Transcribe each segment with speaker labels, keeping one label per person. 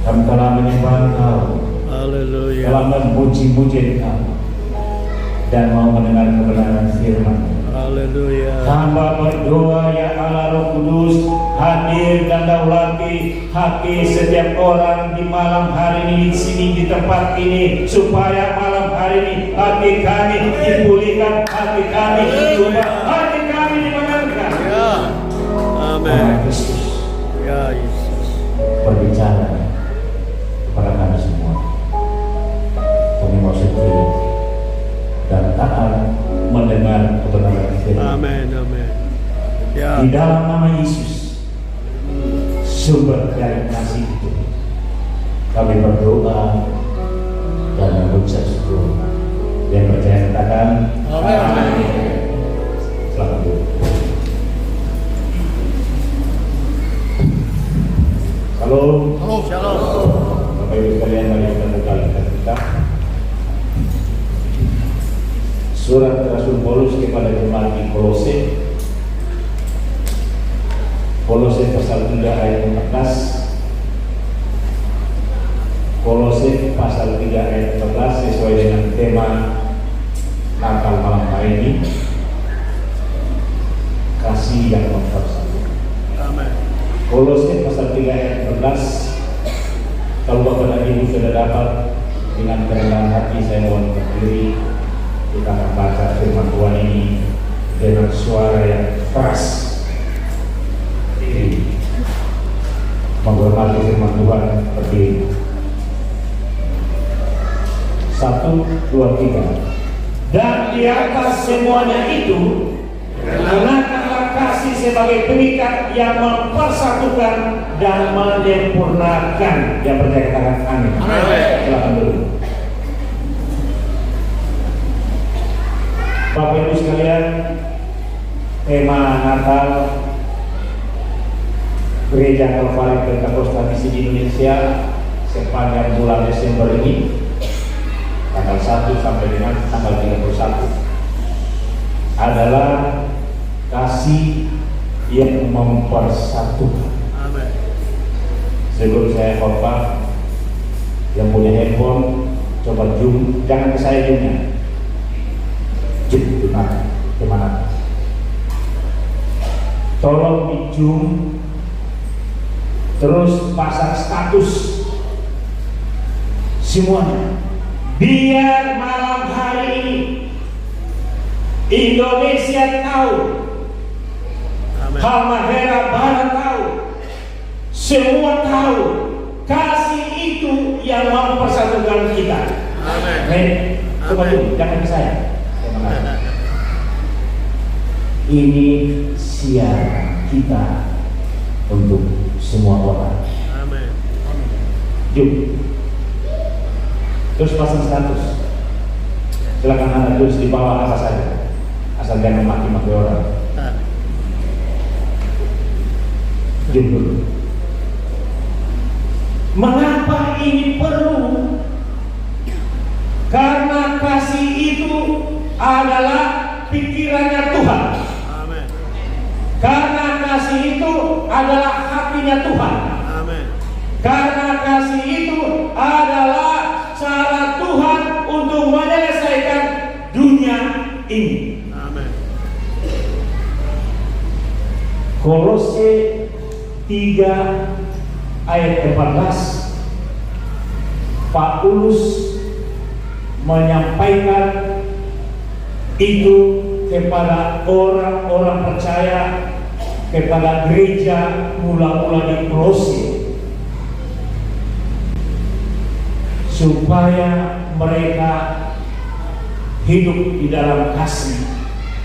Speaker 1: Kami telah menyembah Engkau,
Speaker 2: Haleluya.
Speaker 1: telah memuji-muji Engkau, dan mau mendengar kebenaran firman.
Speaker 2: Haleluya.
Speaker 1: Hamba berdoa ya Allah Roh Kudus, hadir dan daulati hati setiap orang di malam hari ini, di sini, di tempat ini, supaya malam hari ini hati kami dipulihkan, hati kami diubah, hati kami dimenangkan.
Speaker 2: Ya. Amin.
Speaker 1: Tuhan Kristus
Speaker 2: Ya Yesus.
Speaker 1: berbicara kepada kami semua. Kami mau setia dan taat mendengar kebenaran firman.
Speaker 2: Amin. Amin. Ya.
Speaker 1: Di dalam nama Yesus, sumber dari kasih itu, kami berdoa dan mengucap syukur. Yang percaya katakan
Speaker 2: Amin.
Speaker 1: Selamat dulu. Halo,
Speaker 2: Shalom.
Speaker 1: Bapak Ibu sekalian, mari kita buka kitab Surat Rasul Paulus kepada jemaat di Kolose. Kolose pasal 3 ayat 14. Kolose pasal 3 ayat 14 sesuai dengan tema Natal malam hari ini, kasih yang mempersatu.
Speaker 2: Amin.
Speaker 1: Kolose pasal 3 ayat 14. Kalau Bapak dan Ibu sudah dapat, dengan kerendahan hati saya mohon berdiri. Kita akan baca firman Tuhan ini dengan suara yang keras. Ini menghormati firman Tuhan berdiri. 1, 2, 3. Dan di atas semuanya itu, gunakanlah kasih sebagai pengikat yang mempersatukan dan menyempurnakan. Yang percaya katakan amin. Silakan dulu. Bapak Ibu sekalian, tema Natal Gereja Kalvari Pentakosta di Indonesia sepanjang bulan Desember ini, tanggal 1 sampai dengan tanggal 31, adalah kasih yang mempersatukan.
Speaker 2: Amin.
Speaker 1: Sebelum saya khotbah, yang punya handphone coba zoom, jangan ke saya zoomnya, zoom di mana? Tolong di zoom, terus pasang status semuanya, biar malam hari ini Indonesia tahu,
Speaker 2: Amin.
Speaker 1: Halmahera Barat tahu, semua tahu kasih itu yang mempersatukan kita.
Speaker 2: Amin.
Speaker 1: Coba dulu, jangan ke saya. Terima kasih. Ini siaran kita untuk semua orang.
Speaker 2: Amin.
Speaker 1: Jom. Terus pasang status. Silakan Anda tulis di bawah apa saja, asal jangan maki-maki orang. Jom dulu. Mengapa ini perlu? Karena kasih itu adalah pikirannya Tuhan.
Speaker 2: Amin.
Speaker 1: Karena kasih itu adalah hatinya Tuhan.
Speaker 2: Amin.
Speaker 1: Karena kasih itu adalah cara Tuhan untuk menyelesaikan dunia ini.
Speaker 2: Amin.
Speaker 1: Kolose 3 ayat 14, Paulus menyampaikan itu kepada orang-orang percaya, kepada gereja mula-mula di Kolose, supaya mereka hidup di dalam kasih,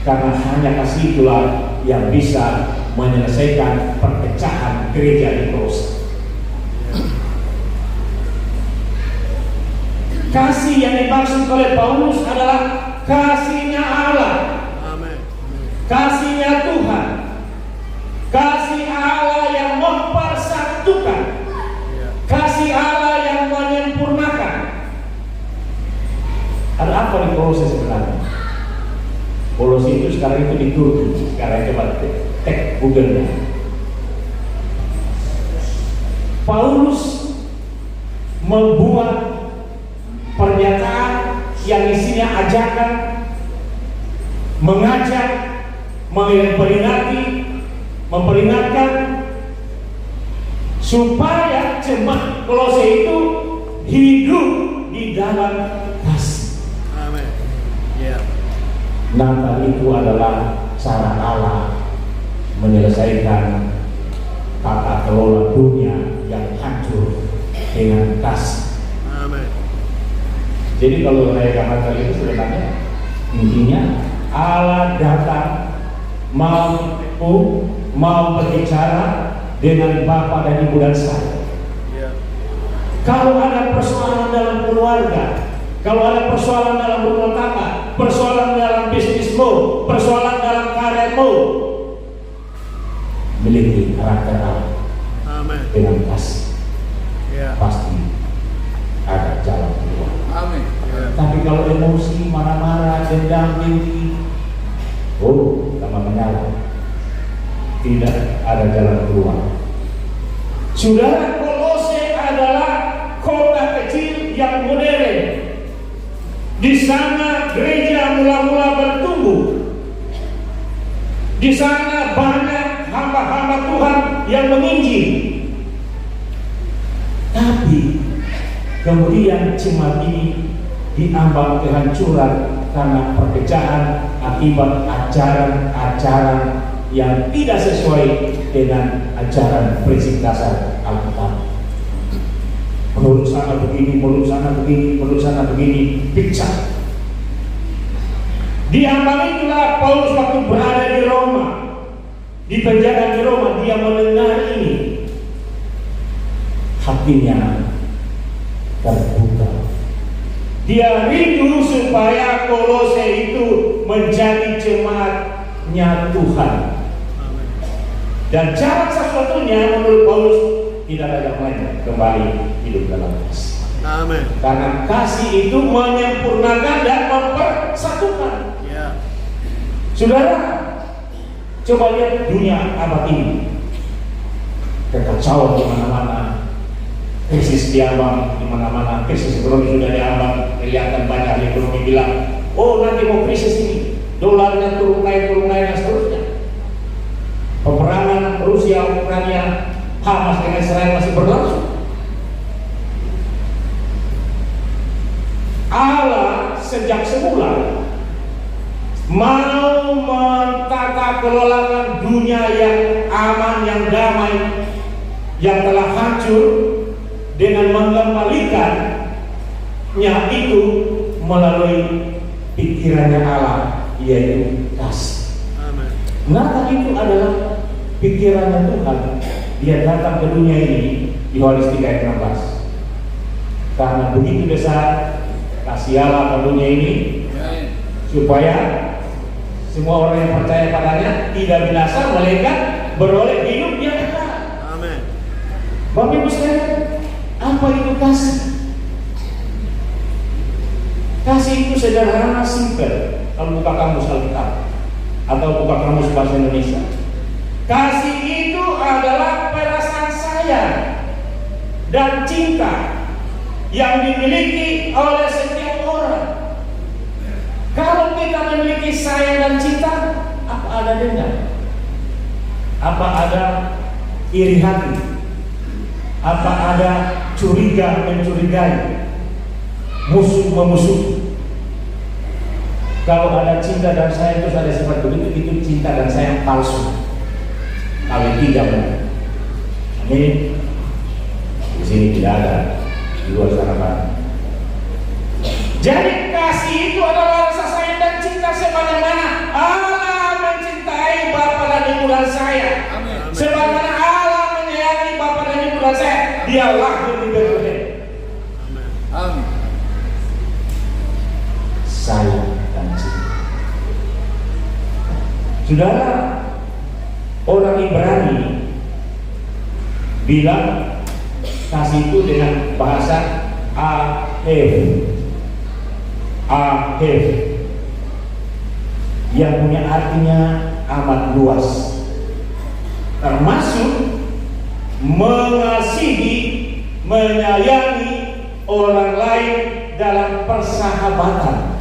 Speaker 1: karena hanya kasih itulah yang bisa menyelesaikan perpecahan gereja di Kolose. Kasih yang dimaksud oleh Paulus adalah kasihnya Allah,
Speaker 2: Amin.
Speaker 1: kasihnya Tuhan, kasih Allah yang mempersatukan, kasih Allah yang menyempurnakan. Ada apa di Kolose sebenarnya? Kolose itu sekarang itu di Turki. Sekarang coba cek Google-nya. Paulus membuat pernyataan yang isinya ajakan, mengajak, memperingatkan supaya jemaat Kolose itu hidup di dalam kasih.
Speaker 2: Amin. Ya.
Speaker 1: Natal itu adalah cara Allah menyelesaikan tata kelola dunia yang hancur dengan kasih.
Speaker 2: Amin.
Speaker 1: Jadi kalau rayakan Natal itu sebenarnya intinya Allah datang mau berbicara dengan Bapa dan Ibu dan saya.
Speaker 2: Ya.
Speaker 1: Kalau ada persoalan dalam keluarga, kalau ada persoalan dalam rumah tangga, persoalan dalam bisnismu, persoalan dalam karirmu, miliki karakter Allah
Speaker 2: Amin.
Speaker 1: dengan kasih,
Speaker 2: Ya.
Speaker 1: pasti ada jalan keluar.
Speaker 2: Amin. Ya.
Speaker 1: Tapi kalau emosi, marah-marah, dendam, dengki, tambah menyala, tidak ada jalan keluar. Saudara, Kolose adalah kota kecil yang modern. Di sana gereja mula-mula bertumbuh. Di sana banyak hamba-hamba Tuhan yang menginjil. Tapi kemudian jemaat ini diambang kehancuran karena perpecahan akibat ajaran-ajaran yang tidak sesuai dengan ajaran prinsip dasar Alkitab. Menurut sana begini, menurut sana begini, menurut sana begini, pecah. Diambang itulah Paulus waktu berada di Roma, di penjara di Roma, dia mendengar ini, hatinya terbuka. Dia rindu supaya Kolose itu menjadi jemaatnya Tuhan. Dan cara satu-satunya menurut Paulus tidak ada yang lain kembali hidup dalam kasih.
Speaker 2: Amin.
Speaker 1: Karena kasih itu menyempurnakan dan mempersatukan.
Speaker 2: Ya.
Speaker 1: Saudara, coba lihat dunia abad ini, kekacauan di mana-mana, krisis diambang di mana-mana, krisis ekonomi sudah diambang, kelihatan banyak ekonomi bilang, oh nanti mau krisis ini, dolarnya turun naik dan seterusnya. Peperangan Rusia, Ukraina, Hamas dengan Israel masih berlangsung. Allah sejak semula mau mentata kelolakan dunia yang aman, yang damai, yang telah hancur dengan mengembalikannya itu melalui pikirannya Allah, yaitu kasih.
Speaker 2: Amin.
Speaker 1: Natal itu adalah pikirannya Tuhan. Dia datang ke dunia ini di Yohanes 3 ayat 16. Karena begitu besar kasih Allah ke dunia ini, supaya semua orang yang percaya padanya tidak binasa, melainkan beroleh hidup yang kekal.
Speaker 2: Amin.
Speaker 1: Bapak Ibu sekalian, apa itu kasih? Kasih itu sederhana, simpel. Kalau buka kamus Alkitab atau buka kamus bahasa Indonesia, kasih itu adalah perasaan sayang dan cinta yang dimiliki oleh setiap orang. Kalau kita memiliki sayang dan cinta, apa ada dendam? Apa ada iri hati? Apa ada curiga mencurigai? Musuh memusuhi? Kalau ada cinta dan sayang itu ada sifat begitu, itu cinta dan sayang palsu. Kali tidak benar. Amin. Di sini tidak ada, di luar sana Pak. Jadi kasih itu adalah rasa sayang dan cinta sebagaimana Allah mencintai Bapa dan Ibu dan saya.
Speaker 2: Amin.
Speaker 1: Sebagaimana Allah menyayangi Bapa dan Ibu dan saya, Dia lahir di Betlehem.
Speaker 2: Amin.
Speaker 1: Sayang dan cinta. Saudara, orang Ibrani bilang kasih itu dengan bahasa ahev, yang punya artinya amat luas, termasuk mengasihi, menyayangi, orang lain dalam persahabatan.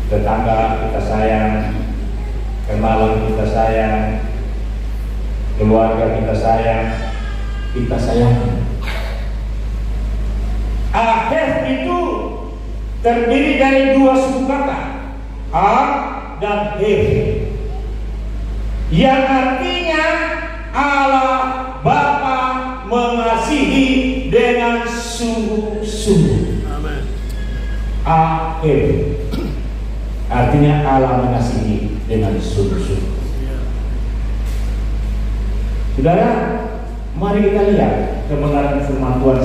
Speaker 1: Tetangga kita sayang, kenalan kita sayang, keluarga kita sayang, kita sayangi. Ahef itu terdiri dari dua suku kata, A dan Hef, yang artinya Allah Bapa mengasihi dengan sungguh-sungguh.
Speaker 2: Amin.
Speaker 1: Ahef artinya Allah mengasihi dengan sungguh-sungguh.
Speaker 2: Ya.
Speaker 1: Saudara, mari kita lihat kebenaran firman Tuhan.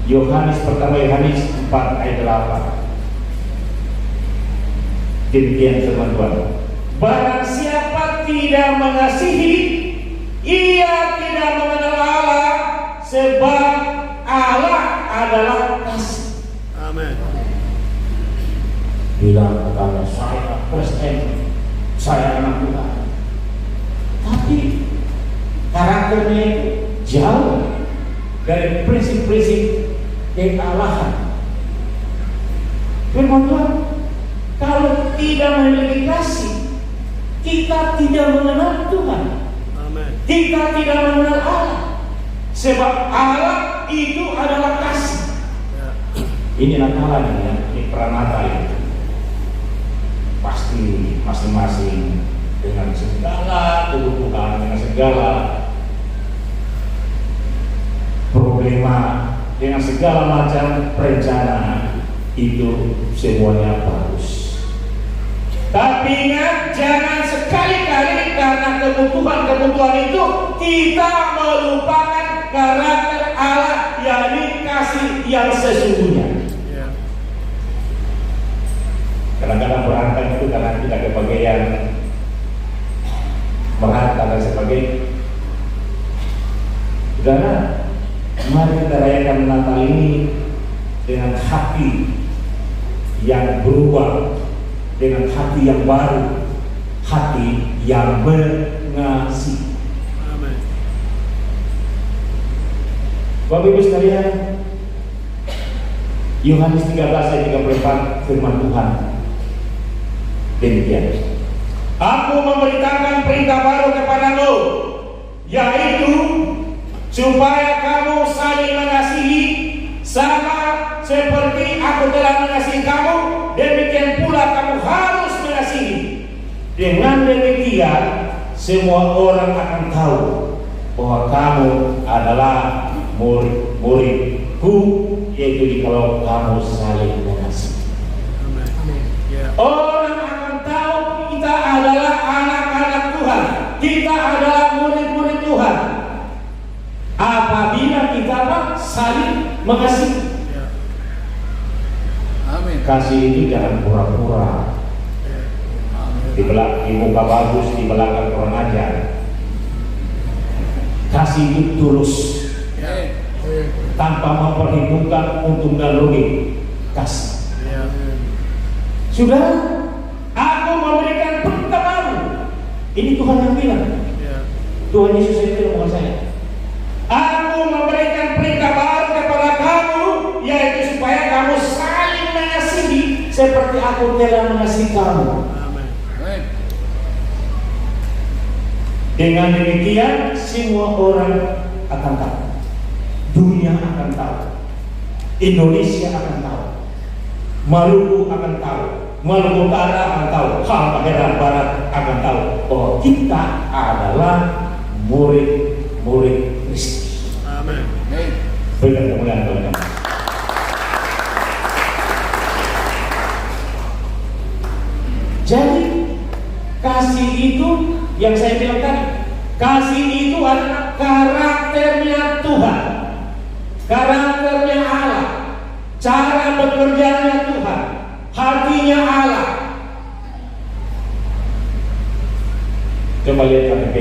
Speaker 1: Yohanes 4 ayat 8. Demikian firman Tuhan. Barang siapa tidak mengasihi, ia tidak mengenal Allah, sebab Allah adalah kasih.
Speaker 2: Amin.
Speaker 1: Bilang kepada saya Kristen, saya anak Tuhan, tapi karakternya itu jauh dari prinsip-prinsip kealahan. Firman Tuhan, kalau tidak memiliki kasih, kita tidak mengenal Tuhan.
Speaker 2: Amin.
Speaker 1: Kita tidak mengenal Allah, sebab Allah itu adalah kasih.
Speaker 2: Ya.
Speaker 1: Ini Natalan ya, ini Pranatal itu. Pasti masing-masing dengan segala kebutuhan, dengan segala problema, dengan segala macam rencana, itu semuanya bagus. Tapi ingat, jangan sekali-kali karena kebutuhan-kebutuhan itu kita melupakan karakter Allah, yakni kasih yang sesungguhnya.
Speaker 2: Ya.
Speaker 1: Kadang-kadang berantem itu karena kita kebagian merata dan sebagainya. Saudara, mari kita rayakan Natal ini dengan hati yang berubah, dengan hati yang baru, hati yang mengasihi.
Speaker 2: Amin.
Speaker 1: Bapak Ibu sekalian, Yohanes 13 ayat 34 firman Tuhan demikian. Aku memberitakan perintah baru kepadamu, yaitu supaya kamu saling mengasihi, sama seperti aku telah mengasihi kamu, demikian pula kamu harus mengasihi. Dengan demikian semua orang akan tahu bahwa kamu adalah murid-muridku, yaitu kalau kamu saling mengasihi.
Speaker 2: Amin. Ya.
Speaker 1: Orang akan tahu kita adalah anak-anak Tuhan, kita adalah murid-murid Tuhan apabila kita saling mengasihi.
Speaker 2: Ya.
Speaker 3: Amin.
Speaker 1: Kasih itu jangan pura-pura,
Speaker 2: Ya.
Speaker 1: di muka bagus, di belakang kurang ajar. Kasih itu tulus,
Speaker 2: Ya.
Speaker 1: tanpa memperhitungkan untung dan rugi. Kasih.
Speaker 2: Ya.
Speaker 1: Sudah, aku memberikan perintah baru. Ini Tuhan yang bilang.
Speaker 2: Ya.
Speaker 1: Tuhan Yesus yang bilang, bukan saya. Aku memberikan perintah baru kepada kamu, yaitu supaya kamu saling mengasihi seperti aku telah mengasihi kamu.
Speaker 2: Amin.
Speaker 3: Amin.
Speaker 1: Dengan demikian semua orang akan tahu, dunia akan tahu, Indonesia akan tahu, Maluku akan tahu, Maluku Utara akan tahu, Halmahera Barat akan tahu bahwa kita adalah murid-murid Kristus.
Speaker 2: Amin.
Speaker 3: Amin.
Speaker 1: Berikan kemuliaan kepada Tuhan. Jadi kasih itu yang saya bilang tadi, kasih itu adalah karakternya Tuhan, karakternya Allah, cara bekerjanya Tuhan, hatinya Allah. Coba lihat KTP,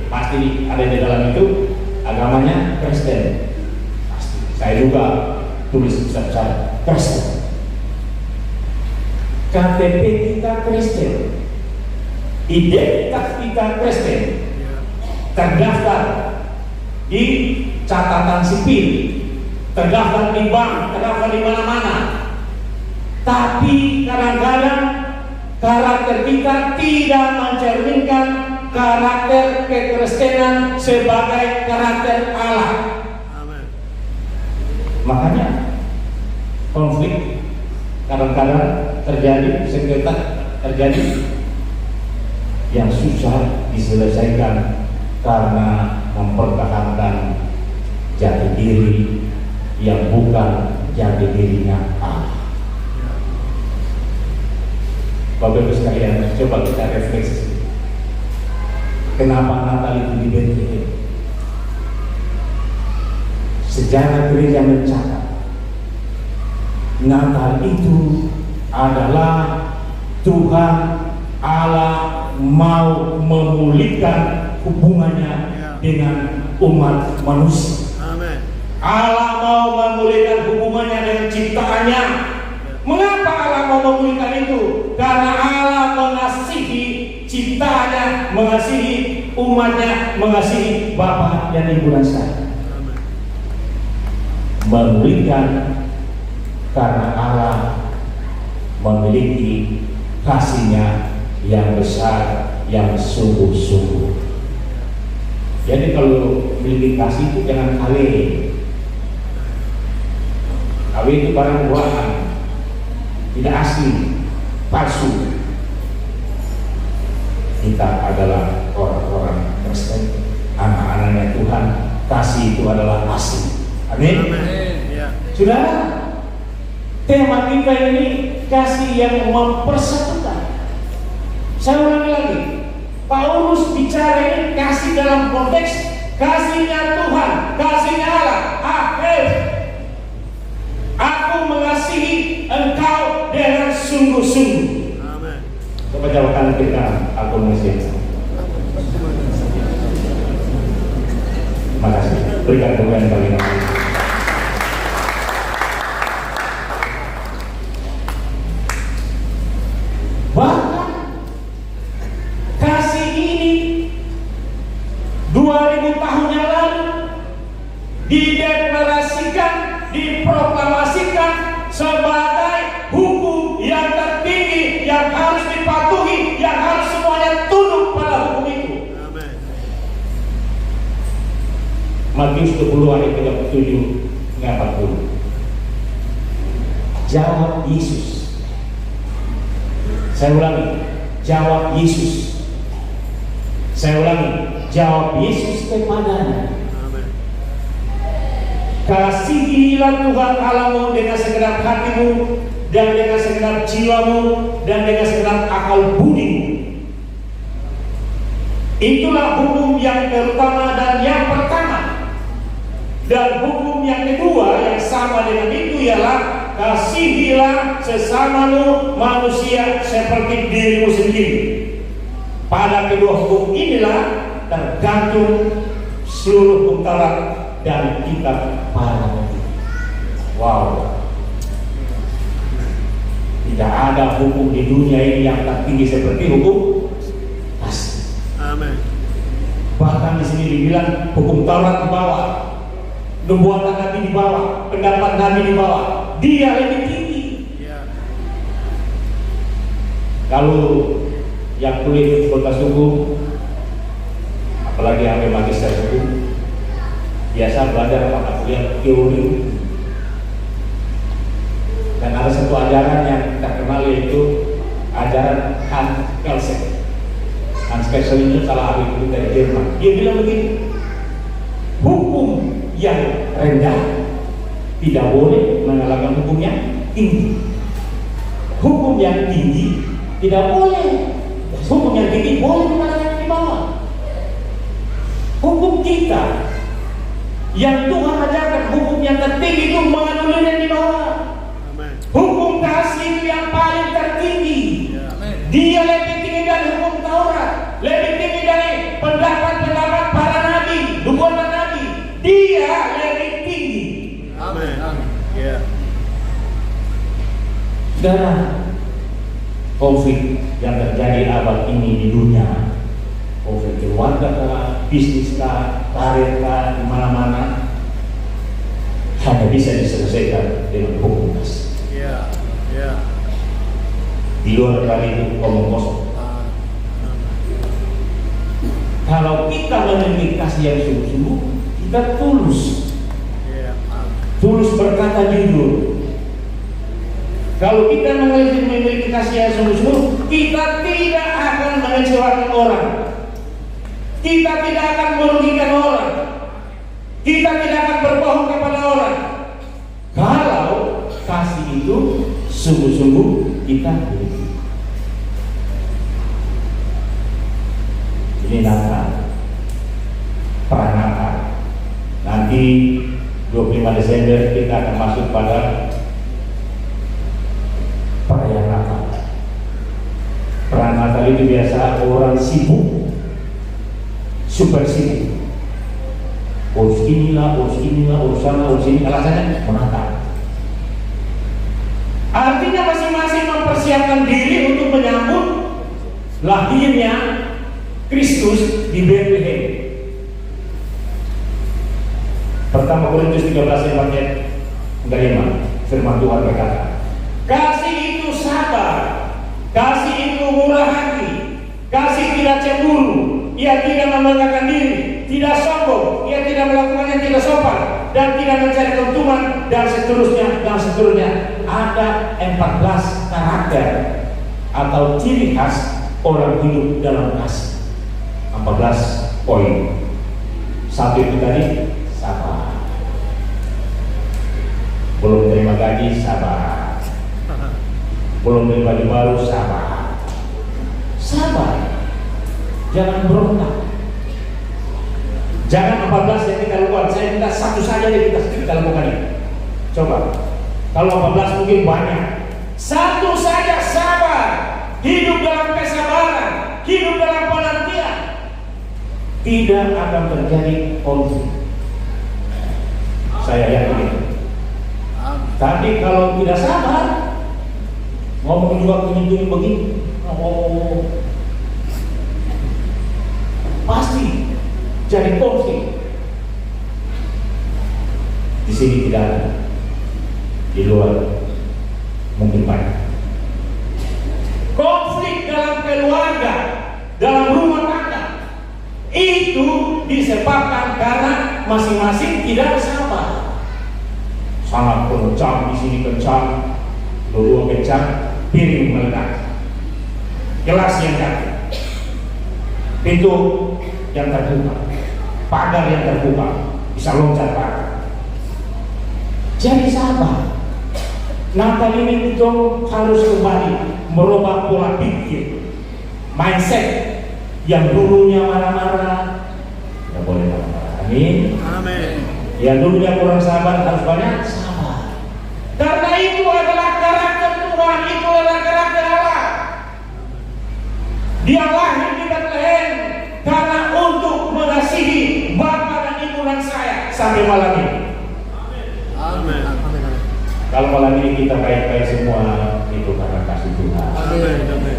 Speaker 1: pasti ada di dalam itu agamanya Kristen. Pasti. Saya juga tulis besar-besar Kristen. KTP kita Kristen, identitas kita Kristen,
Speaker 2: Ya.
Speaker 1: terdaftar di catatan sipil, terdaftar di bank, terdaftar di mana-mana. Tapi kadang-kadang karakter kita tidak mencerminkan karakter kekristenan sebagai karakter Allah.
Speaker 2: Amen.
Speaker 1: Makanya konflik kadang-kadang terjadi, sengketa terjadi yang susah diselesaikan karena mempertahankan jati diri yang bukan jati dirinya Allah. Bapak Ibu sekalian, coba kita refleksi. Kenapa Natal itu di Bethlehem? Sejarah gereja mencatat Natal itu adalah Tuhan Allah mau memulihkan hubungannya dengan umat manusia.
Speaker 2: Amen.
Speaker 1: Allah mau memulihkan hubungannya dengan ciptaannya. Mengapa Allah mau memulihkan itu? Karena Allah mengasihi ciptaannya, mengasihi umatnya, mengasihi Bapa dan Ibu dan saya. Memulihkan karena Allah memiliki kasihnya yang besar, yang sungguh-sungguh. Jadi kalau memiliki kasih itu jangan KW. KW itu barang buatan, tidak asli, palsu. Kita adalah orang-orang Kristen, anak-anaknya Tuhan. Kasih itu adalah asli. Amin. Saudara, tema kita ini kasih yang mempersatukan. Saya ulangi lagi, Paulus bicara ini kasih dalam konteks kasihnya Tuhan, kasihnya Allah. Aku mengasihi engkau dengan sungguh-sungguh.
Speaker 2: Amen.
Speaker 1: Coba jawabkan kita, aku mengasihi engkau. Terima kasih. Berikan kemuliaan bagi nama Tuhan. Bahkan kasih ini 2000 tahun yang lalu dideklarasikan, diproklamasikan sebagai hukum yang tertinggi yang harus dipatuhi, yang harus semuanya tunduk pada hukum itu.
Speaker 2: Amen.
Speaker 1: Matius 20 ayat 37 hingga 40. Jawab Yesus. Saya ulangi, jawab Yesus. Saya ulangi, jawab Yesus kepadanya.
Speaker 2: Amen.
Speaker 1: Kasihilah Tuhan Allahmu dengan segenap hatimu, dan dengan segenap jiwamu, dan dengan segenap akal budimu. Itulah hukum yang terutama dan yang pertama. Dan hukum yang kedua yang sama dengan itu ialah kasihilah sesamamu manusia seperti dirimu sendiri. Pada kedua hukum inilah tergantung seluruh hukum Taurat dan kitab para nabi. Wow. Tidak ada hukum di dunia ini yang tertinggi seperti hukum kasih.
Speaker 2: Amen.
Speaker 1: Bahkan di sini dibilang hukum Taurat di bawah, nubuatan Nabi di bawah, pendapat Nabi di bawah. Dia lebih tinggi.
Speaker 2: Ya.
Speaker 1: Kalau yang kuliah fakultas hukum, apalagi sampai magister hukum, biasa belajar mata kuliah teori. Dan ada satu ajaran yang terkenal, yaitu ajaran Hans Kelsen. Hans Kelsen itu salah ahli dari Jerman. Dia bilang begini, hukum yang rendah tidak boleh mengalahkan hukum yang tinggi. Hukum yang tinggi tidak boleh. Hukum yang tinggi boleh mengalahkan yang di bawah. Hukum kita yang Tuhan ajarkan, hukum yang tertinggi itu menganulir yang di bawah.
Speaker 2: Amen.
Speaker 1: Hukum kasih itu yang paling tertinggi.
Speaker 2: Ya.
Speaker 1: Dia lebih tinggi dari hukum Taurat, lebih tinggi dari pendapat-pendapat para nabi, nubuatan nabi. Dia lebih tinggi.
Speaker 2: Amen. Ya.
Speaker 1: Saudara, konflik yang terjadi abad ini di dunia, konflik keluarga kah, bisnis kah, karir kah, di mana-mana, bisa diselesaikan dengan hukum kasih.
Speaker 2: Yeah. Yeah.
Speaker 1: Di luar kali itu omong kosong. Kalau kita memiliki kasih yang sungguh-sungguh, kita tulus.
Speaker 2: Yeah.
Speaker 1: Tulus berkata jujur. Kalau kita memiliki kasih yang sungguh-sungguh, kita tidak akan mengecewakan orang. Kita tidak akan merugikan orang. Kita tidak akan berbohong kepada orang. Kalau kasih itu sungguh-sungguh kita miliki. Ini Natal, Pranata. Nanti 25 Desember kita akan masuk pada perayaan Natal. Perayaan Natal itu biasa orang sibuk, super sibuk. Urus inilah, urus sana, urus ini. Alasannya menata. Artinya masing-masing mempersiapkan diri untuk menyambut lahirnya Kristus di Bethlehem. Pertama Korintus 13 ayat 5, firman Tuhan berkata, kasih itu sabar, kasih itu murah hati, kasih tidak cemburu, ia tidak membanggakan diri, tidak sombong, ia tidak melakukan yang tidak sopan, dan tidak mencari keuntungan, dan seterusnya. Ada 14 karakter atau ciri khas orang hidup dalam kasih. 14 poin. Satu itu tadi, sabar. Belum terima gaji, sabar. Belum beli baju baru, sabar. Sabar. Jangan berontak. Jangan 14 yang kita lakukan. Saya minta satu saja yang kita lakukan ini. Coba. Kalau 14 mungkin banyak. Satu saja, sabar. Hidup dalam kesabaran, hidup dalam penantian. Tidak akan terjadi konflik. Saya yakin itu. Tapi kalau tidak sabar, ngomong juga kunjungi begini, pasti jadi konflik. Di sini tidak ada, di luar mungkin banyak. Konflik dalam keluarga, dalam rumah tangga, itu disebabkan karena masing-masing tidak sabar. Sangat kencang, di sini kencang, dua kencang, piring meledak, gelas yang jatuh, pintu yang terbuka, pagar yang terbuka, bisa loncat pagar. Jadi sabar. Nah kali ini kita harus kembali merubah pola pikir, mindset yang dulunya marah-marah, tidak boleh marah-marah. Amin.
Speaker 2: Amin.
Speaker 1: Yang dulunya kurang sabar harus banyak sabar. Karena itu adalah karakter Tuhan, itu adalah karakter Allah. Dia lahir di Bethlehem karena untuk mengasihi Bapa dan Ibu dan saya sampai malam ini.
Speaker 2: Amin.
Speaker 1: Kalau malam ini kita baik-baik semua, itu karena kasih Tuhan.
Speaker 2: Amin.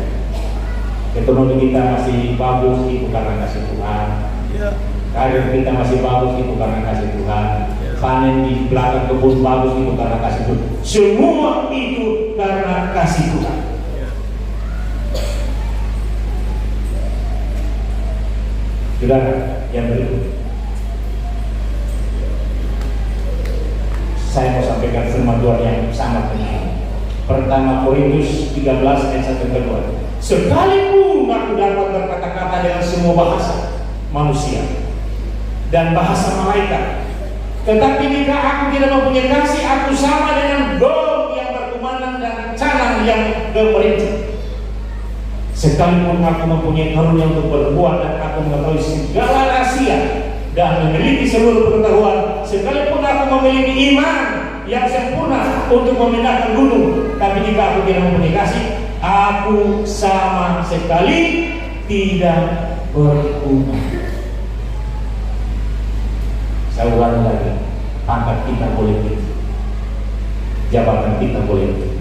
Speaker 1: Ekonomi kita masih bagus, itu karena kasih Tuhan.
Speaker 2: Ya.
Speaker 1: Karir kita masih bagus, itu karena kasih Tuhan. Panen di belakang kebun bagus, itu karena kasih Tuhan. Semua itu karena kasih Tuhan. Saudara, yang berikut saya mau sampaikan firman Tuhan yang sangat penting. Pertama Korintus 13 ayat 1 dan 2. Sekalipun aku dapat berkata-kata dengan semua bahasa manusia dan bahasa malaikat, tetapi jika aku tidak mempunyai kasih, aku sama dengan gong yang berkumandang dan canang yang gemericik. Sekalipun aku mempunyai karunia untuk berbuat dan aku mengetahui segala rahasia dan memiliki seluruh pengetahuan, sekalipun aku memiliki iman yang sempurna untuk memindahkan gunung, tapi jika aku tidak mempunyai kasih, aku sama sekali tidak berguna. Saya ulangi lagi, pangkat kita boleh tinggi, jabatan kita boleh tinggi,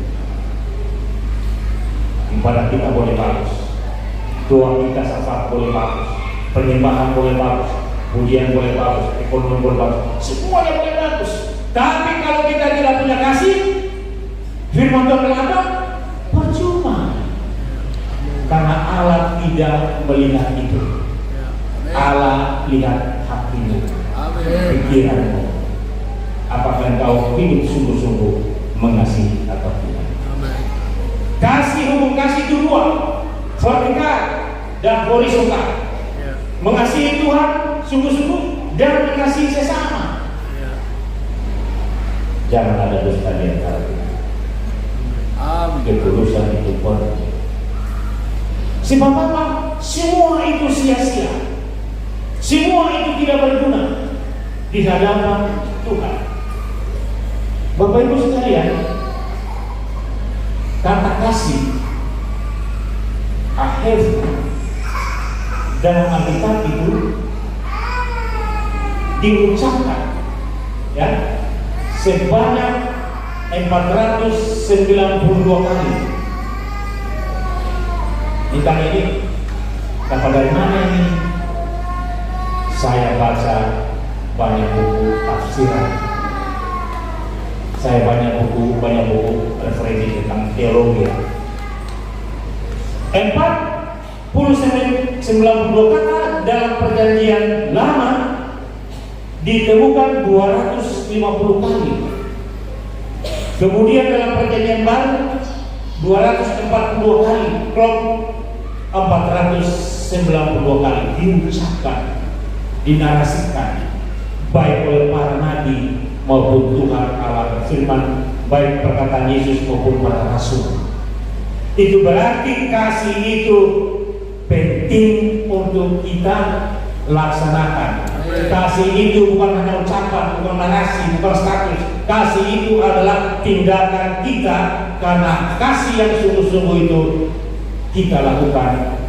Speaker 1: ibadah kita boleh bagus, doa kita syafaat boleh bagus, penyembahan boleh bagus, pujian boleh bagus, ekonomi boleh bagus, semuanya boleh bagus. Tapi kalau kita tidak punya kasih, firman Tuhan bilang percuma. Karena Allah tidak melihat itu. Allah lihat hatimu, pikiranmu. Apakah engkau hidup sungguh-sungguh mengasihi atau tidak? Kasih, hubung kasih itu dua, vertikal dan horizontal. Mengasihi Tuhan sungguh-sungguh dan mengasihi sesama. Jangan ada dusta di antara kita. Ketulusan itu penting. Sebab apa? Semua itu sia-sia. Semua itu tidak berguna di hadapan Tuhan. Bapak Ibu sekalian, kata kasih, akhir dalam Alkitab itu diucapkan ya sebanyak 492 kali. Ditanya ini, dapat dari mana ini? Saya baca banyak buku tafsiran. Saya banyak buku referensi tentang teologi. 92 kata dalam perjanjian lama ditemukan 250 kali. Kemudian dalam perjanjian baru 242 kali, klop 492 kali diucapkan, dinarasikan baik oleh para nabi maupun Tuhan Allah berfirman, baik perkataan Yesus maupun para rasul. Itu berarti kasih itu penting untuk kita laksanakan. Kasih itu bukan hanya ucapan, bukan narasi, bukan status. Kasih itu adalah tindakan kita, karena kasih yang sungguh-sungguh itu kita lakukan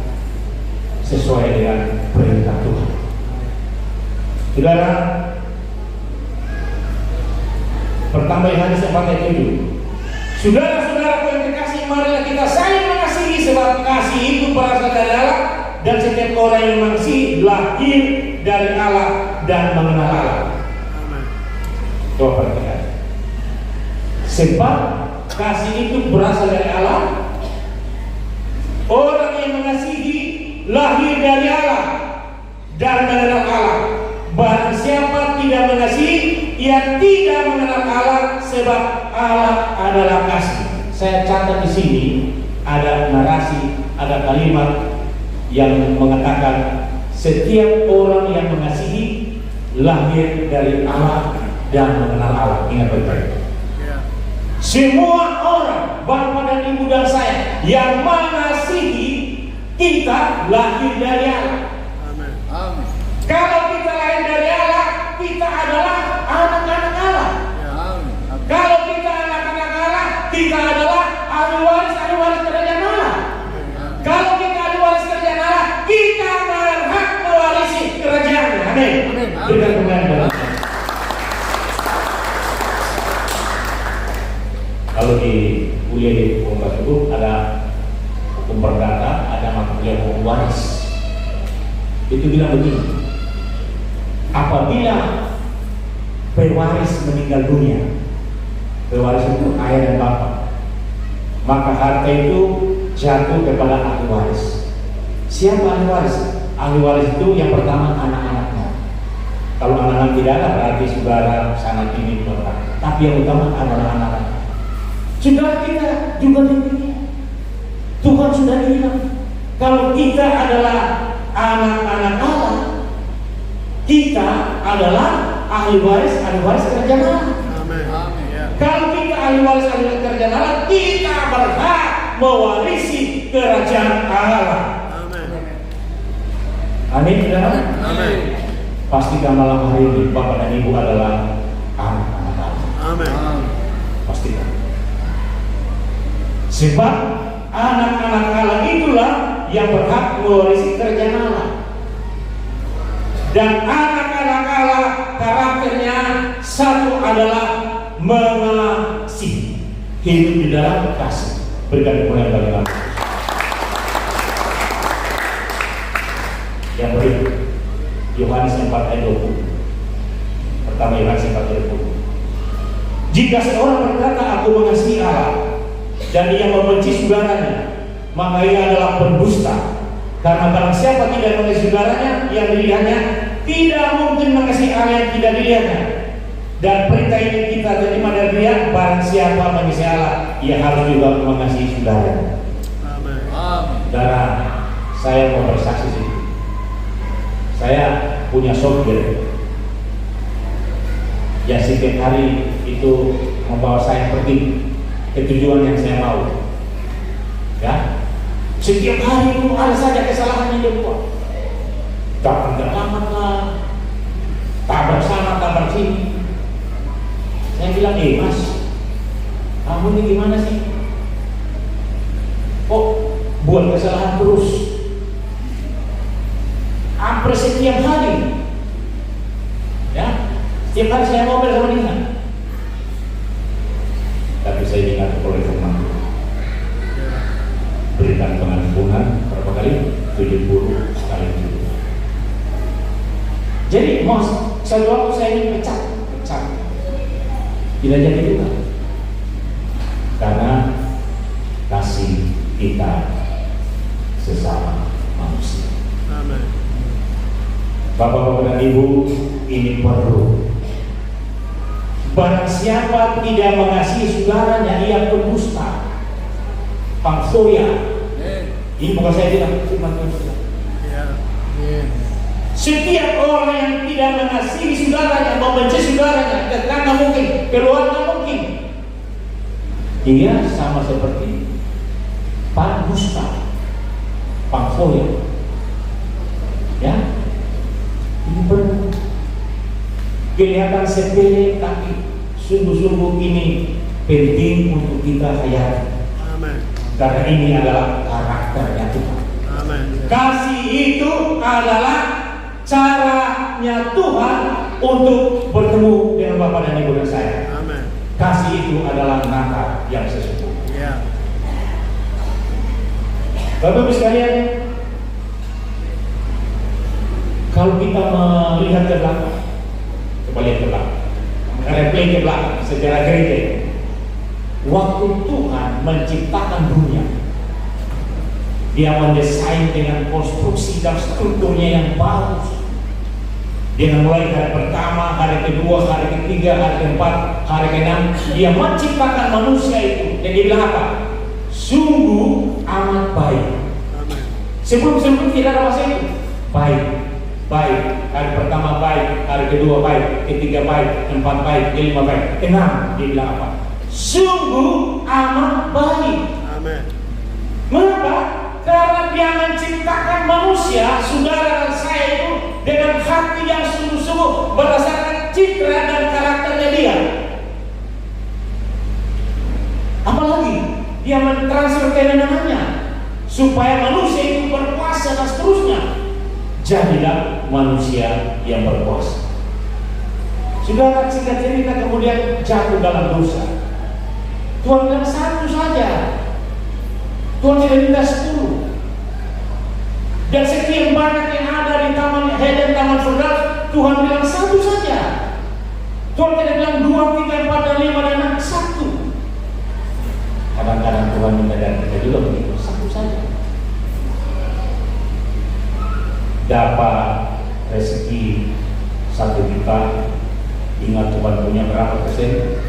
Speaker 1: sesuai dengan perintah Tuhan. Saudara, pertama Yohanes 4 ayat 7. Saudara-saudaraku yang terkasih, marilah kita saling mengasihi, sebab kasih itu berasal dari Allah, dan setiap orang yang mengasihi lahir dari Allah dan mengenal Allah. Coba perhatikan. Sebab kasih itu berasal dari Allah. Orang yang mengasihi lahir dari Allah dan mengenal Allah. Barang siapa tidak mengasihi, ia tidak mengenal Allah, sebab Allah adalah kasih. Saya catat di sini ada narasi, ada kalimat yang mengatakan setiap orang yang mengasihi lahir dari Allah dan mengenal Allah. Ingat baik-baik. Semua orang, Bapak dan Ibu dan saya yang mengasihi, kita lahir dari Allah.
Speaker 2: Amin.
Speaker 1: Kalau kita lahir dari Allah, kita adalah anak-anak Allah. Kalau kita anak-anak Allah, kita adalah ahli waris kerajaan Allah. Kalau kita ahli waris kerajaan Allah, kita berhak mewarisi kerajaan. Amin. Berikan kemuliaan. Kalau di kuliah di hukum tersebut ada hukum perdata, ada mata kuliah hukum waris. Itu bilang begini: apabila pewaris meninggal dunia, pewaris itu ayah dan bapak, maka harta itu jatuh kepada ahli waris. Siapa ahli waris? Ahli waris itu yang pertama anak-anaknya. Kalau anak-anak tidak ada, berarti saudara sangat ini berkata. Tapi yang utama adalah anak-anak. Saudara kita juga demikian. Tuhan sudah bilang, kalau kita adalah anak-anak Allah, kita adalah ahli waris kerajaan Allah. Kalau kita ahli waris kerajaan Allah, kita berhak mewarisi kerajaan Allah. Amin. Amin. Pastikan malam hari ini Bapak dan Ibu adalah anak-anak Allah.
Speaker 2: Amin.
Speaker 1: Pastikan. Sebab anak-anak Allah itulah yang berhak mewarisi kerajaan Allah. Dan anak-anak Allah karakternya satu adalah mengasihi, hidup di dalam kasih. Berikan kemuliaan bagi Allah. Yang berikut, Yohanes 4 ayat 20. Pertama Yohanes 4 ayat 20. Jika seorang berkata aku mengasihi Allah dan ia membenci saudaranya, maka ia adalah pendusta. Karena barang siapa tidak mengasihi saudaranya yang dilihatnya, tidak mungkin mengasihi Allah yang tidak dilihatnya. Dan perintah ini kita terima dari Dia, barang siapa mengasihi Allah, ia harus juga mengasihi saudaranya.
Speaker 2: Amin.
Speaker 1: Saudara, saya mau bersaksi sih. Saya punya sopir yang setiap hari itu membawa saya pergi ke tujuan yang saya mau. Ya, setiap hari itu ada saja kesalahan yang dia buat. Tak pendalaman lah, tabrak sana, tabrak sini. Saya bilang, Mas, kamu ini gimana sih? Kok buat kesalahan terus? Hampir setiap hari. Ya, setiap hari saya ngobrol sama dia. Tapi saya ingat oleh firman Tuhan. Berikan pengampunan berapa kali? 70 kali 70. Jadi, Mas, satu waktu saya ingin pecat. Tidak jadi juga. Karena kasih kita sesama manusia.
Speaker 2: Amin.
Speaker 1: Bapak-bapak dan Ibu, ini perlu. Barang siapa tidak mengasihi saudaranya, ia pendusta. Pangsoya. Ini bukan saya bilang, firman Tuhan.
Speaker 2: Ya.
Speaker 1: Setiap orang yang tidak mengasihi saudaranya, membenci saudaranya, tetangga mungkin, keluarga mungkin, dia sama seperti pendusta, pangsoya. Ya, ini benar. Kelihatan sepele, tapi sungguh-sungguh ini penting untuk kita hayati.
Speaker 2: Amin.
Speaker 1: Karena ini adalah karakternya Tuhan.
Speaker 2: Amin.
Speaker 1: Kasih itu adalah caranya Tuhan untuk bertemu dengan Bapak dan Ibu dan saya.
Speaker 2: Amin.
Speaker 1: Kasih itu adalah nata yang sesungguhnya.
Speaker 2: Ya.
Speaker 1: Bapak Ibu sekalian, kalau kita melihat ke belakang, coba lihat ke belakang, replay ke belakang sejarah gereja. Waktu Tuhan menciptakan dunia, Dia mendesain dengan konstruksi dan strukturnya yang bagus. Dengan mulai hari pertama, hari kedua, hari ketiga, hari keempat, hari keenam, Dia menciptakan manusia itu. Dan Dia bilang apa? Sungguh amat baik.
Speaker 2: Amin.
Speaker 1: Sebelum tidak ada bahasa itu. Baik. Hari pertama baik, hari kedua baik, ketiga baik, keempat baik, kelima baik, keenam. Dia bilang apa? Sungguh amat baik.
Speaker 2: Amin.
Speaker 1: Mengapa? Karena Dia menciptakan manusia, saudara dan saya itu, dengan hati yang sungguh-sungguh berdasarkan citra dan karakternya Dia. Apalagi Dia mentransfer kewenangannya supaya manusia itu berkuasa dan seterusnya. Jadilah manusia yang berkuasa. Saudara, singkat cerita kemudian jatuh dalam dosa. Tuhan bilang satu saja. Tuhan tidak minta 10. Dan sekian banyak yang ada di Taman Eden, Taman Firdaus, Tuhan bilang satu saja. Tuhan tidak bilang 2, 3, 4, dan 5 dan 6, 1. Kadang-kadang Tuhan minta dari kita juga begitu, satu saja. Dapat rezeki 1 juta, ingat Tuhan punya berapa persen?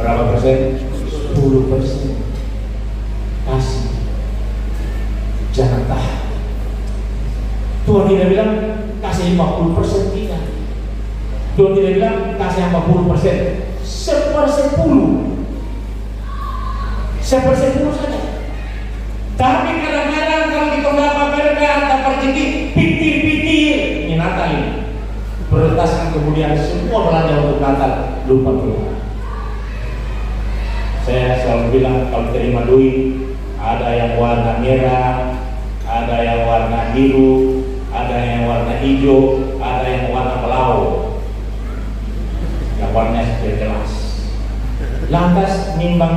Speaker 1: Berapa persen? 10%. Kasih, jangan tahan. Tuhan tidak bilang kasih 50%, tidak. Tuhan tidak bilang kasih 50%, 1/10. 1/10 saja. Tapi kadang-kadang kalau kita dapat berkat, dapat rezeki, pitir-pitir. Ini Natal ini. Prioritaskan kemudian semua belanja untuk Natal, lupa Tuhan. Saya selalu bilang kalau terima duit, ada yang warna merah, ada yang warna biru, ada yang warna hijau, ada yang warna belau. Yang warnanya sudah jelas. Lantas nimbang,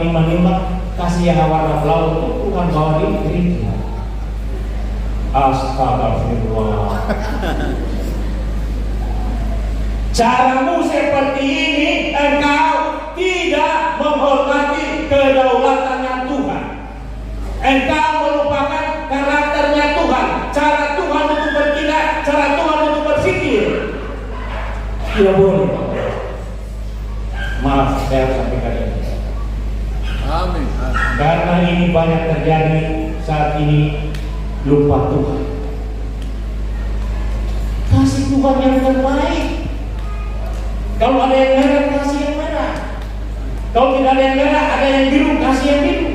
Speaker 1: kasih yang warna belau itu bukan bawa di gereja. Astagfirullah. Caramu seperti ini, engkau Maaf, saya harus sampaikan ini.
Speaker 2: Amin.
Speaker 1: Karena ini banyak terjadi saat ini, lupa Tuhan. Kasih Tuhan yang terbaik. Kalau ada yang merah, kasih yang merah. Kalau tidak ada yang merah, ada yang biru, kasih yang biru.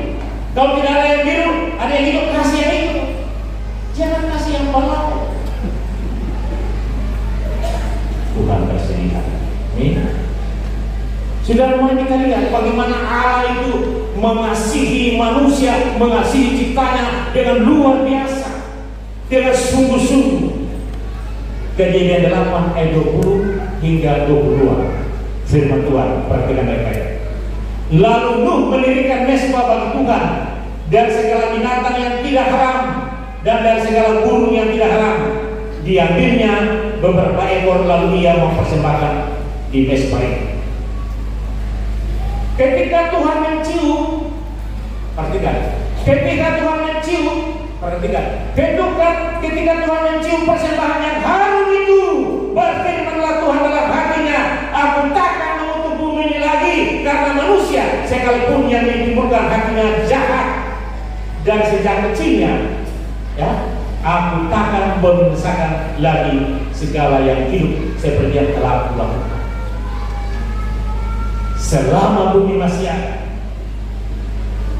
Speaker 1: Kalau tidak ada yang biru, ada yang hijau, kasih yang hijau. Jangan kasih yang balau. Tuhan bersedihan. Amin. Sudah mulai kita lihat bagaimana Allah itu mengasihi manusia, mengasihi ciptanya dengan luar biasa, dengan sungguh-sungguh. Kejadian 8 ayat 20 hingga 22. Firman Tuhan, perhatikan baik-baik. Lalu Nuh mendirikan mesbah bagi Tuhan dan segala binatang yang tidak haram dan dari segala burung yang tidak haram. Diambilnya beberapa ekor, lalu ia mempersembahkan di mesbah itu. Ketika Tuhan mencium, perhatikan. Ketika Tuhan mencium, perhatikan. Ketika Tuhan mencium persembahan yang harum itu, berfirmanlah Tuhan dalam hatinya, aku takkan mengutuk bumi ini lagi karena manusia, sekalipun yang ditimbulkan hatinya jahat dan sejak kecilnya, ya, aku takkan membinasakan lagi segala yang hidup seperti yang telah aku lakukan. Selama bumi masih ada,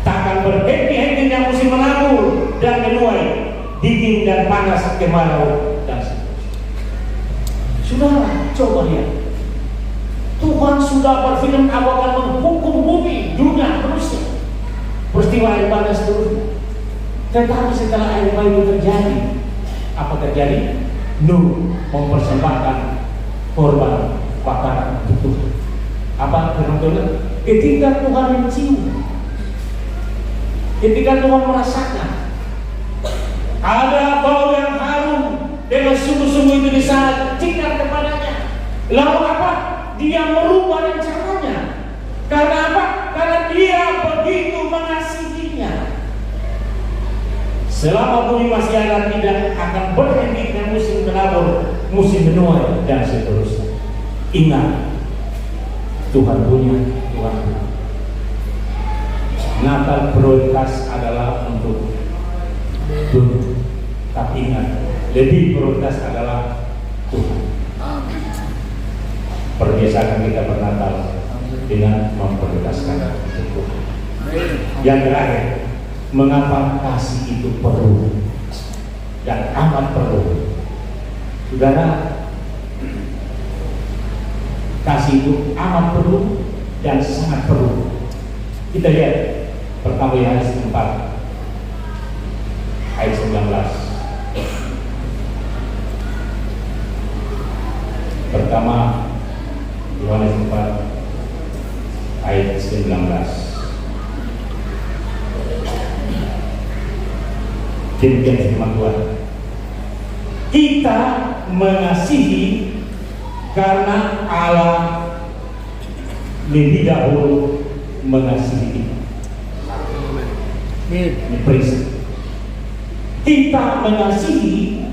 Speaker 1: takkan berhenti-hentinya musim menabur dan menuai, dingin dan panas, kemarau dan seterusnya. Saudara, coba lihat. Tuhan sudah berfirman akan menghukum bumi, dunia, manusia. Peristiwa air panas seterusnya. Tetapi setelah air panas itu terjadi, apa terjadi? Nuh mempersembahkan korban bakaran untuk Tuhan. Apa firman Tuhan? Ketika Tuhan mencium, ketika Tuhan merasakan ada bau yang harum dengan sungguh-sungguh itu disajikan kepadanya. Lalu apa? Dia merubah rencananya. Karena apa? Karena dia begitu mengasihinya. Selama bumi masih ada, tidak akan berhenti dengan musim menabur, musim menuai dan seterusnya. Ingat, Tuhan punya, Tuhan punya. Natal prioritas adalah untuk dunia. Tapi ingat, lebih prioritas adalah Tuhan. Perbiasakan kita bernatal dengan memprioritaskan Tuhan. Yang terakhir, mengapa kasih itu perlu dan amat perlu? Saudara, kasih itu amat perlu dan sangat perlu. Kita lihat pertama Yohanes 4 ayat 19. Pertama Yohanes 4 ayat 19. Demikian firman Tuhan. Kita mengasihi karena Allah lebih dahulu mengasihi kita. Ini prinsip. Kita mengasihi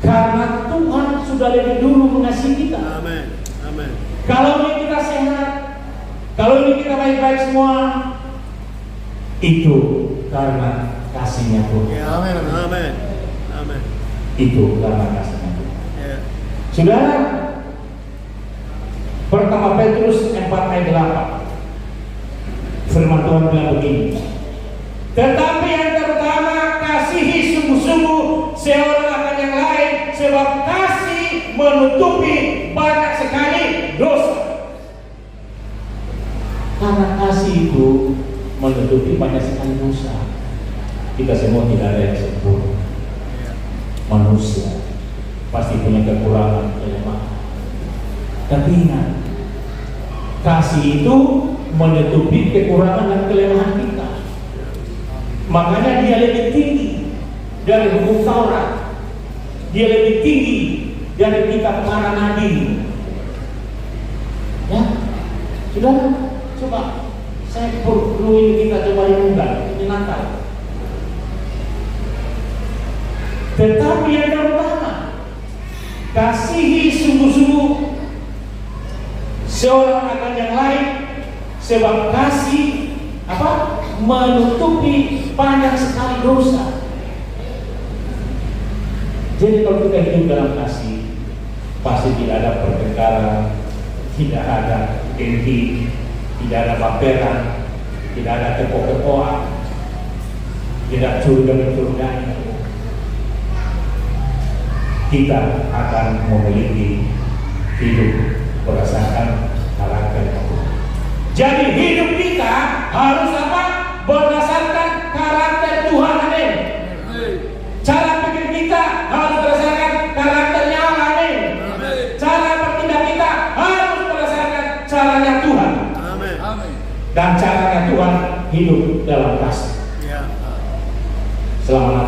Speaker 1: karena Tuhan sudah lebih dulu mengasihi kita.
Speaker 2: Amin. Amin.
Speaker 1: Kalau ini kita sehat, kalau ini kita baik-baik semua, itu karena kasihnya Tuhan.
Speaker 2: Ya, amin. Amin. Amin.
Speaker 1: Itu karena kasihnya Tuhan.
Speaker 2: Ya.
Speaker 1: Saudara, pertama Petrus 4 ayat 8. Firman Tuhan bilang begini. Tetapi yang terutama kasihi sungguh-sungguh seorang akan yang lain, sebab kasih menutupi banyak sekali dosa. Karena kasih itu menutupi banyak sekali dosa. Kita semua tidak ada yang sempurna. Manusia pasti punya kekurangan, kelemahan. Tapi ingat, kasih itu menutupi kekurangan dan kelemahan kita. Makanya dia lebih tinggi dari hukum Taurat. Dia lebih tinggi dari kitab para nabi. Ya, sudah. Coba saya perlu ini kita coba renungkan. Ini Natal. Tetapi yang terutama, kasihi sungguh-sungguh seorang akan yang lain, sebab kasih menutupi banyak sekali dosa. Jadi kalau kita hidup dalam kasih, pasti tidak ada pertengkaran, tidak ada dengki, tidak ada baperan, tidak ada kepo-kepoan, tidak curiga-curigaan. Kita akan memiliki hidup berdasarkan karakter Tuhan. Jadi hidup kita harus berdasarkan karakter Tuhan. Amin. Cara pikir kita harus berdasarkan karakternya Allah. Amin. Cara bertindak kita harus berdasarkan caranya Tuhan.
Speaker 2: Amin.
Speaker 1: Dan caranya Tuhan hidup dalam kasih.
Speaker 2: Ya.
Speaker 1: Selama